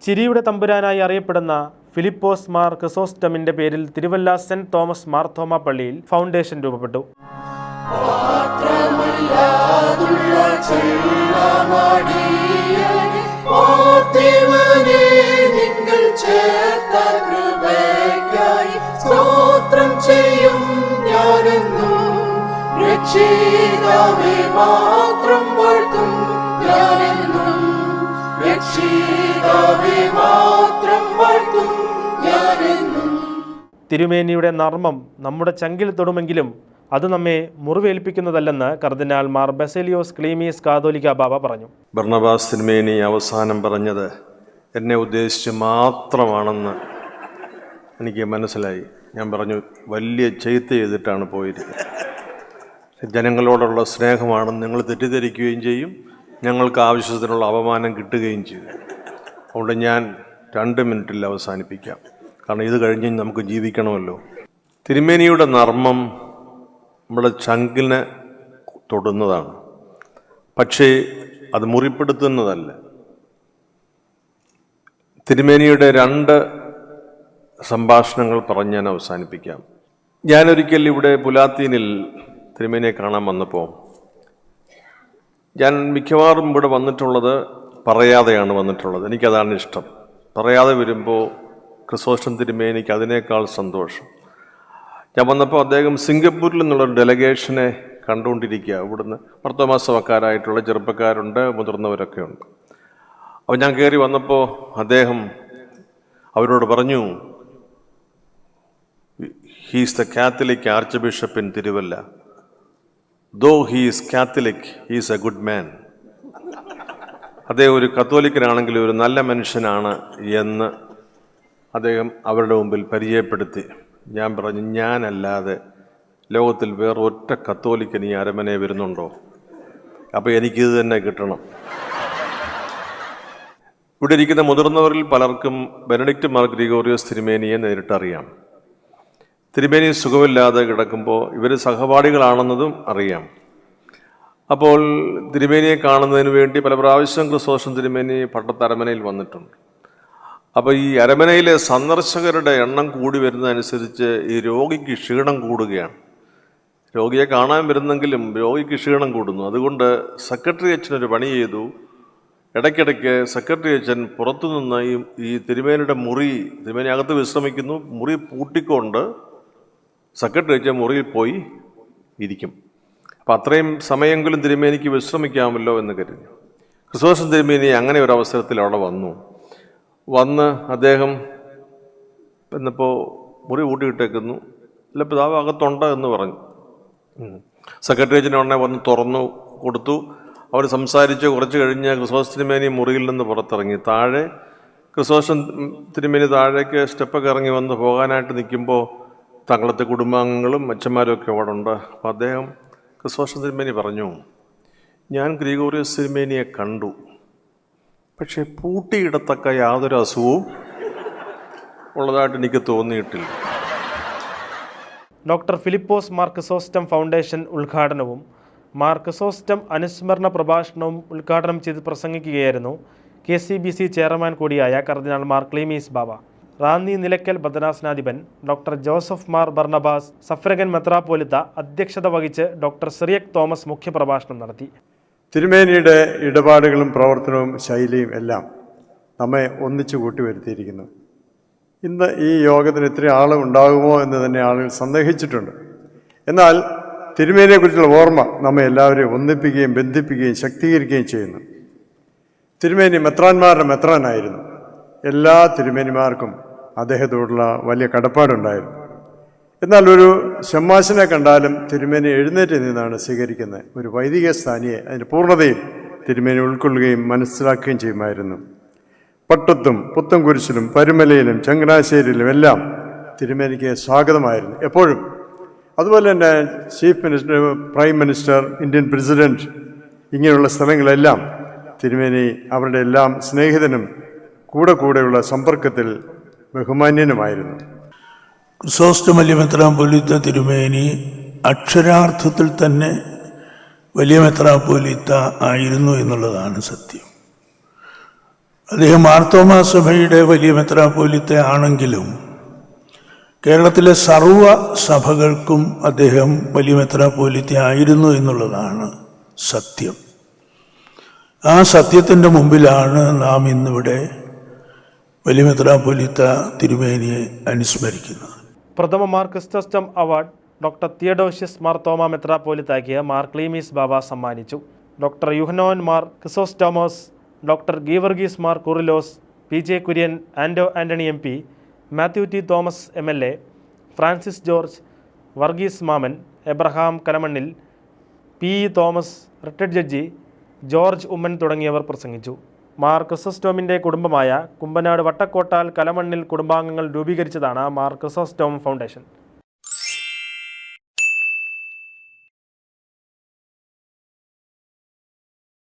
ചിരിയുടെ തമ്പുരാനായി അറിയപ്പെടുന്ന ഫിലിപ്പോസ് മാർ ക്രിസോസ്റ്റമിന്റെ പേരിൽ തിരുവല്ല സെന്റ് തോമസ് മാർത്തോമ പള്ളിയിൽ ഫൗണ്ടേഷൻ രൂപപ്പെട്ടു. തിരുമേനിയുടെ നർമ്മം നമ്മുടെ ചങ്കിൽ തൊടുമെങ്കിലും അത് നമ്മെ മുറിവേൽപ്പിക്കുന്നതല്ലെന്ന് കർദിനാൾ മാർ ബസേലിയോസ് ക്ലീമീസ് കാതോലിക്ക ബാബ പറഞ്ഞു. ബർണബാസ് തിരുമേനി അവസാനം പറഞ്ഞത് എന്നെ ഉദ്ദേശിച്ച് മാത്രമാണെന്ന് എനിക്ക് മനസ്സിലായി. ഞാൻ പറഞ്ഞു, വലിയ ചെയ്ത്ത് ചെയ്തിട്ടാണ് പോയിരിക്കുന്നത്. ജനങ്ങളോടുള്ള സ്നേഹമാണെന്ന് നിങ്ങൾ തെറ്റിദ്ധരിക്കുകയും ചെയ്യും, ഞങ്ങൾക്ക് ആവശ്യത്തിനുള്ള അപമാനം കിട്ടുകയും ചെയ്യും. അതുകൊണ്ട് ഞാൻ 2 മിനിറ്റിൽ അവസാനിപ്പിക്കാം. കാരണം ഇത് കഴിഞ്ഞ് നമുക്ക് ജീവിക്കണമല്ലോ. തിരുമേനിയുടെ നർമ്മം നമ്മുടെ ചങ്കിനെ തൊടുന്നതാണ്, പക്ഷേ അത് മുറിപ്പെടുത്തുന്നതല്ല. തിരുമേനിയുടെ 2 സംഭാഷണങ്ങൾ പറഞ്ഞ് ഞാൻ അവസാനിപ്പിക്കാം. ഞാനൊരിക്കൽ ഇവിടെ പുലാത്തീനിൽ തിരുമേനിയെ കാണാൻ വന്നപ്പോൾ, ഞാൻ മിക്കവാറും ഇവിടെ വന്നിട്ടുള്ളത് പറയാതെയാണ് വന്നിട്ടുള്ളത്. എനിക്കതാണ് ഇഷ്ടം. പറയാതെ വരുമ്പോൾ ക്രിസോസ്റ്റം തിരുമേനിക്ക് അതിനേക്കാൾ സന്തോഷം. ഞാൻ വന്നപ്പോൾ അദ്ദേഹം സിംഗപ്പൂരിൽ നിന്നുള്ളൊരു ഡെലഗേഷനെ കണ്ടുകൊണ്ടിരിക്കുക. ഇവിടുന്ന് മാർത്തോമാസഭക്കാരായിട്ടുള്ള ചെറുപ്പക്കാരുണ്ട്, മുതിർന്നവരൊക്കെ ഉണ്ട്. അപ്പോൾ ഞാൻ കയറി വന്നപ്പോൾ അദ്ദേഹം അവരോട് പറഞ്ഞു, he's the Catholic archbishop in Tiruvalla. Though he is Catholic, he is a good man. അദ്ദേഹം ഒരു കത്തോലിക്കനാണെങ്കിൽ ഒരു നല്ല മനുഷ്യനാണ് എന്ന് അദ്ദേഹം അവരുടെ മുമ്പിൽ പരിചയപ്പെടുത്തി. ഞാൻ പറഞ്ഞു, ഞാനല്ലാതെ ലോകത്തിൽ വേറെ ഒറ്റ കത്തോലിക്കൻ ഈ അരമനയെ വരുന്നുണ്ടോ? അപ്പോൾ എനിക്കിത് തന്നെ കിട്ടണം. ഇവിടെ ഇരിക്കുന്ന മുതിർന്നവരിൽ പലർക്കും ബെനഡിക്റ്റ് മാർ ഗ്രിഗോറിയോസ് തിരുമേനിയെ നേരിട്ടറിയാം. തിരുമേനി സുഖമില്ലാതെ കിടക്കുമ്പോൾ ഇവർ സഹപാഠികളാണെന്നതും അറിയാം. അപ്പോൾ തിരുമേനിയെ കാണുന്നതിന് വേണ്ടി പല പ്രാവശ്യം ക്രിസോസ്റ്റം തിരുമേനി പട്ടത്ത് അരമനയിൽ വന്നിട്ടുണ്ട്. അപ്പോൾ ഈ അരമനയിലെ സന്ദർശകരുടെ എണ്ണം കൂടി വരുന്നതനുസരിച്ച് ഈ രോഗിക്ക് ക്ഷീണം കൂടുകയാണ്. രോഗിയെ കാണാൻ വരുന്നെങ്കിലും രോഗിക്ക് ക്ഷീണം കൂടുന്നു. അതുകൊണ്ട് സെക്രട്ടറി അച്ഛനൊരു പണി ചെയ്തു. ഇടയ്ക്കിടയ്ക്ക് സെക്രട്ടറി അച്ഛൻ പുറത്തുനിന്ന് ഈ തിരുമേനിയുടെ തിരുമേനി അകത്ത് വിശ്രമിക്കുന്നു, മുറി പൂട്ടിക്കൊണ്ട് സെക്രട്ടറി അച്ഛൻ മുറിയിൽ പോയി ഇരിക്കും. അപ്പം അത്രയും സമയമെങ്കിലും തിരുമേനിക്ക് വിശ്രമിക്കാമല്ലോ എന്ന് കരുതി. ക്രിസോസ്റ്റം തിരുമേനി അങ്ങനെ ഒരു അവസരത്തിൽ അവിടെ വന്ന് അദ്ദേഹം എന്നപ്പോൾ മുറി കൂട്ടിയിട്ടേക്കുന്നു. അല്ല, പിതാവ് അകത്തുണ്ട് എന്ന് പറഞ്ഞു. സെക്രട്ടറി അച്ഛനെ ഉടനെ വന്ന് തുറന്നു കൊടുത്തു. അവർ സംസാരിച്ച് കുറച്ച് കഴിഞ്ഞ് ക്രിസോസ്റ്റം തിരുമേനി മുറിയിൽ നിന്ന് പുറത്തിറങ്ങി. താഴെ ക്രിസോസ്റ്റം തിരുമേനി താഴേക്ക് സ്റ്റെപ്പൊക്കെ ഇറങ്ങി വന്ന് പോകാനായിട്ട് നിൽക്കുമ്പോൾ തങ്ങളത്തെ കുടുംബാംഗങ്ങളും അച്ഛന്മാരും ഒക്കെ അവിടെ ഉണ്ട്. അപ്പോൾ അദ്ദേഹം ക്രിസോസ്റ്റം തിരുമേനി പറഞ്ഞു, ഞാൻ ഗ്രിഗോറിയോസ് തിരുമേനിയെ കണ്ടു, പക്ഷേ പൂട്ടിയിടത്തക്ക യാതൊരു അസുഖവും ഉള്ളതായിട്ട് എനിക്ക് തോന്നിയിട്ടില്ല. ഡോക്ടർ ഫിലിപ്പോസ് മാർ ക്രിസോസ്റ്റം ഫൗണ്ടേഷൻ ഉദ്ഘാടനവും മാർ ക്രിസോസ്റ്റം അനുസ്മരണ പ്രഭാഷണവും ഉദ്ഘാടനം ചെയ്ത് പ്രസംഗിക്കുകയായിരുന്നു KCBC ചെയർമാൻ കൂടിയായ കർദിനാൾ മാർ ക്ലീമീസ് ബാബ. റാന്നി നിലയ്ക്കൽ ഭദ്രാസനാധിപൻ ഡോക്ടർ ജോസഫ് മാർ ബർണബാസ് സഫ്രഗൻ മെത്രാപ്പോലിത്ത അധ്യക്ഷത വഹിച്ച് ഡോക്ടർ സിറിയക് തോമസ് മുഖ്യപ്രഭാഷണം നടത്തി. തിരുമേനിയുടെ ഇടപാടുകളും പ്രവർത്തനവും ശൈലിയും എല്ലാം നമ്മെ ഒന്നിച്ചു കൂട്ടി വരുത്തിയിരിക്കുന്നു. ഇന്ന് ഈ യോഗത്തിന് ഇത്ര ആൾ ഉണ്ടാകുമോ എന്ന് തന്നെ ആളുകൾ സന്ദേഹിച്ചിട്ടുണ്ട്. എന്നാൽ തിരുമേനിയെക്കുറിച്ചുള്ള ഓർമ്മ നമ്മെ എല്ലാവരെയും ഒന്നിപ്പിക്കുകയും ബന്ധിപ്പിക്കുകയും ശക്തീകരിക്കുകയും ചെയ്യുന്നു. തിരുമേനി മെത്രാന്മാരുടെ മെത്രാനായിരുന്നു. എല്ലാ തിരുമേനിമാർക്കും അദ്ദേഹത്തോടുള്ള വലിയ കടപ്പാടുണ്ടായിരുന്നു. എന്നാൽ ഒരു ഷമ്മാശനെ കണ്ടാലും തിരുമേനി എഴുന്നേറ്റ് നിന്നാണ് സ്വീകരിക്കുന്നത്. ഒരു വൈദിക സ്ഥാനിയെ അതിൻ്റെ പൂർണ്ണതയിൽ തിരുമേനി ഉൾക്കൊള്ളുകയും മനസ്സിലാക്കുകയും ചെയ്യുമായിരുന്നു. പട്ടത്തും പുത്തൻകുരിശിലും പരുമലയിലും ചങ്ങനാശ്ശേരിയിലും എല്ലാം തിരുമേനിക്ക് സ്വാഗതമായിരുന്നു എപ്പോഴും. അതുപോലെ തന്നെ chief minister, prime minister, Indian president, ഇങ്ങനെയുള്ള സ്ഥലങ്ങളെല്ലാം തിരുമേനി അവരുടെ എല്ലാം സ്നേഹിതനും കൂടെയുള്ള സമ്പർക്കത്തിൽ ബഹുമാന്യനുമായിരുന്നു. ക്രിസോസ്റ്റം വലിയ മെത്രാപ്പോലീത്ത തിരുമേനി അക്ഷരാർത്ഥത്തിൽ തന്നെ വലിയ മെത്രാപ്പോലീത്ത ആയിരുന്നു എന്നുള്ളതാണ് സത്യം. അദ്ദേഹം മാർത്തോമാ സഭയുടെ വലിയ മെത്രാപ്പോലീത്ത ആണെങ്കിലും കേരളത്തിലെ സർവ്വ സഭകൾക്കും അദ്ദേഹം വലിയ മെത്രാപ്പോലീത്ത ആയിരുന്നു എന്നുള്ളതാണ് സത്യം. ആ സത്യത്തിൻ്റെ മുമ്പിലാണ് നാം ഇന്നിവിടെ വലിയ മെത്രാപ്പോലീത്ത തിരുമേനിയെ അനുസ്മരിക്കുന്നത്. പ്രഥമ മാർ ക്രിസോസ്റ്റം അവാർഡ് ഡോക്ടർ തിയഡോഷ്യസ് മാർ തോമ മെത്രാപ്പോലിത്താക്ക് മാർ ക്ലീമീസ് ബാബ സമ്മാനിച്ചു. Doctor Yuhanon Mar Chrysostomos, doctor Geevarghese Mar Coorilos, PJ Kurien, Anto Antony MP, Mathew T. Thomas MLA, Francis George, Varghese Mammen, Abraham Kalamannil, PE Thomas, retired judge George Oommen തുടങ്ങിയവർ പ്രസംഗിച്ചു. മാർ ക്രിസോസ്റ്റോമിൻ്റെ കുടുംബമായ കുമ്പനാട് വട്ടക്കോട്ടാൽ കലമണ്ണിൽ കുടുംബാംഗങ്ങൾ രൂപീകരിച്ചതാണ് മാർ ക്രിസോസ്റ്റോം ഫൗണ്ടേഷൻ.